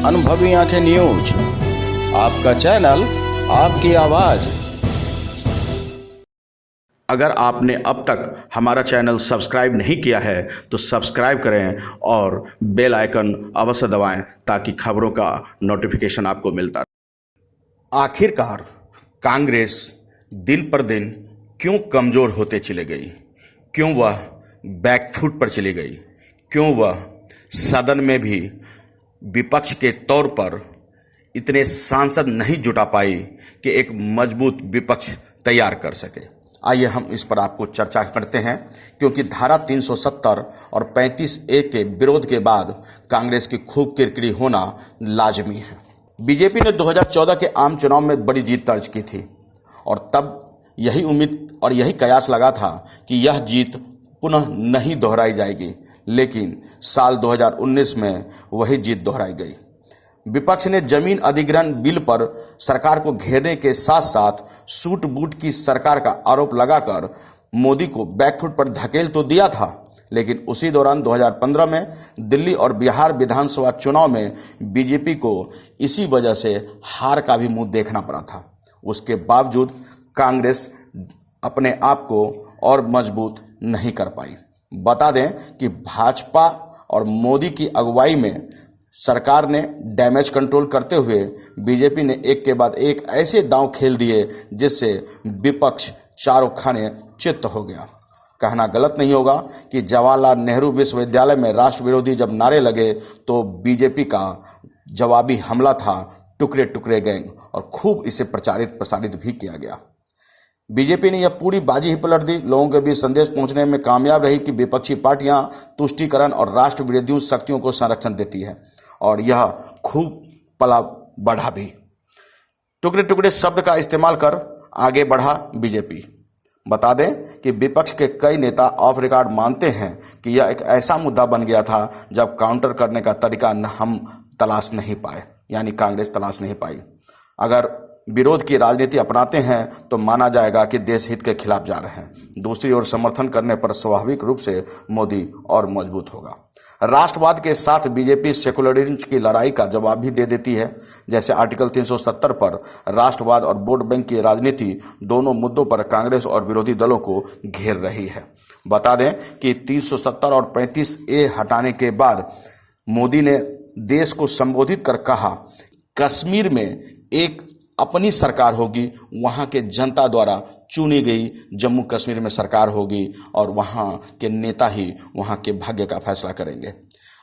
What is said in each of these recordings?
अनुभवी आंखें न्यूज, आपका चैनल, आपकी आवाज। अगर आपने अब तक हमारा चैनल सब्सक्राइब नहीं किया है तो सब्सक्राइब करें और बेल आइकन अवश्य दबाएं ताकि खबरों का नोटिफिकेशन आपको मिलता रहे। आखिरकार कांग्रेस दिन पर दिन क्यों कमज़ोर होते चले गई? क्यों वह बैकफुट पर चली गई? क्यों वह सदन में भी विपक्ष के तौर पर इतने सांसद नहीं जुटा पाई कि एक मजबूत विपक्ष तैयार कर सके? आइए हम इस पर आपको चर्चा करते हैं, क्योंकि धारा 370 और 35A के विरोध के बाद कांग्रेस की खूब किरकिरी होना लाजमी है। बीजेपी ने 2014 के आम चुनाव में बड़ी जीत दर्ज की थी और तब यही उम्मीद और यही कयास लगा था कि यह जीत पुनः नहीं दोहराई जाएगी, लेकिन साल 2019 में वही जीत दोहराई गई। विपक्ष ने जमीन अधिग्रहण बिल पर सरकार को घेरने के साथ साथ सूट बूट की सरकार का आरोप लगाकर मोदी को बैकफुट पर धकेल तो दिया था, लेकिन उसी दौरान 2015 में दिल्ली और बिहार विधानसभा चुनाव में बीजेपी को इसी वजह से हार का भी मुंह देखना पड़ा था। उसके बावजूद कांग्रेस अपने आप को और मजबूत नहीं कर पाई। बता दें कि भाजपा और मोदी की अगुवाई में सरकार ने डैमेज कंट्रोल करते हुए बीजेपी ने एक के बाद एक ऐसे दांव खेल दिए जिससे विपक्ष चारों खाने चित्त हो गया। कहना गलत नहीं होगा कि जवाहरलाल नेहरू विश्वविद्यालय में राष्ट्र विरोधी जब नारे लगे तो बीजेपी का जवाबी हमला था टुकड़े टुकड़े गैंग, और खूब इसे प्रसारित भी किया गया। बीजेपी ने यह पूरी बाजी ही पलट दी। लोगों के बीच संदेश पहुंचने में कामयाब रही कि विपक्षी पार्टियां तुष्टीकरण और राष्ट्र विरोधी शक्तियों को संरक्षण देती है, और यह खूब पला बढ़ा भी। टुकड़े टुकड़े शब्द का इस्तेमाल कर आगे बढ़ा बीजेपी। बता दें कि विपक्ष के कई नेता ऑफ रिकॉर्ड मानते हैं कि यह एक ऐसा मुद्दा बन गया था जब काउंटर करने का तरीका हम तलाश नहीं पाए, यानी कांग्रेस तलाश नहीं पाई। अगर विरोध की राजनीति अपनाते हैं तो माना जाएगा कि देश हित के खिलाफ जा रहे हैं। दूसरी ओर समर्थन करने पर स्वाभाविक रूप से मोदी और मजबूत होगा। राष्ट्रवाद के साथ बीजेपी सेकुलरिज्म की लड़ाई का जवाब भी दे देती है। जैसे आर्टिकल 370 पर राष्ट्रवाद और वोट बैंक की राजनीति, दोनों मुद्दों पर कांग्रेस और विरोधी दलों को घेर रही है। बता दें कि 370 और 35A हटाने के बाद मोदी ने देश को संबोधित कर कहा, कश्मीर में एक अपनी सरकार होगी, वहाँ के जनता द्वारा चुनी गई जम्मू कश्मीर में सरकार होगी और वहाँ के नेता ही वहाँ के भाग्य का फैसला करेंगे।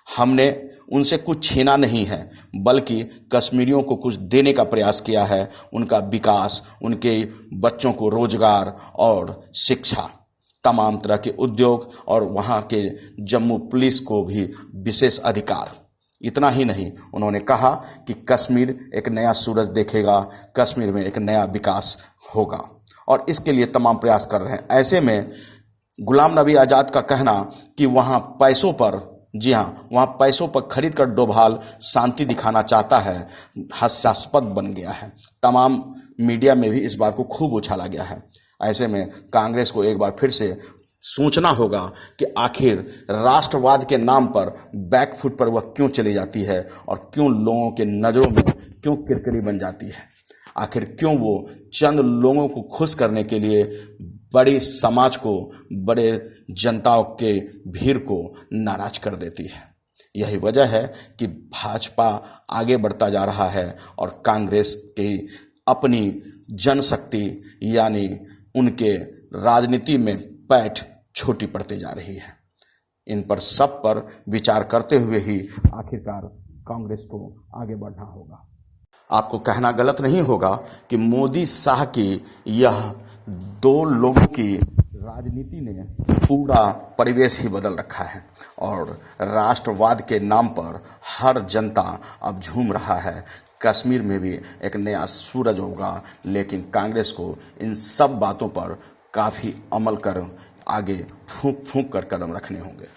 हमने उनसे कुछ छीना नहीं है, बल्कि कश्मीरियों को कुछ देने का प्रयास किया है। उनका विकास, उनके बच्चों को रोजगार और शिक्षा, तमाम तरह के उद्योग, और वहाँ के जम्मू पुलिस को भी विशेष अधिकार। इतना ही नहीं, उन्होंने कहा कि कश्मीर एक नया सूरज देखेगा, कश्मीर में एक नया विकास होगा, और इसके लिए तमाम प्रयास कर रहे हैं। ऐसे में गुलाम नबी आज़ाद का कहना कि वहाँ पैसों पर, जी हाँ, वहाँ पैसों पर खरीद कर डोभाल शांति दिखाना चाहता है, हास्यास्पद बन गया है। तमाम मीडिया में भी इस बात को खूब उछाला गया है। ऐसे में कांग्रेस को एक बार फिर से सोचना होगा कि आखिर राष्ट्रवाद के नाम पर बैकफुट पर वह क्यों चली जाती है और क्यों लोगों के नज़रों में क्यों किरकिरी बन जाती है। आखिर क्यों वो चंद लोगों को खुश करने के लिए बड़ी समाज को, बड़े जनताओं के भीड़ को नाराज कर देती है। यही वजह है कि भाजपा आगे बढ़ता जा रहा है और कांग्रेस की अपनी जनशक्ति यानी उनके राजनीति में पैठ छोटी पड़ती जा रही है। इन पर सब पर विचार करते हुए ही आखिरकार कांग्रेस को आगे बढ़ना होगा। आपको कहना गलत नहीं होगा कि मोदी शाह की यह दो लोगों की राजनीति ने पूरा परिवेश ही बदल रखा है, और राष्ट्रवाद के नाम पर हर जनता अब झूम रहा है। कश्मीर में भी एक नया सूरज होगा, लेकिन कांग्रेस को इन सब बातों पर काफ़ी अमल कर आगे फूंक फूंक कर कदम रखने होंगे।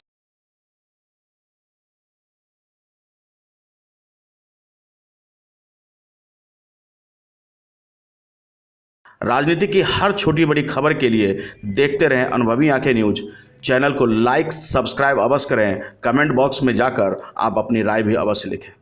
राजनीति की हर छोटी बड़ी खबर के लिए देखते रहें अनुभवी आंखें न्यूज। चैनल को लाइक सब्सक्राइब अवश्य करें। कमेंट बॉक्स में जाकर आप अपनी राय भी अवश्य लिखें।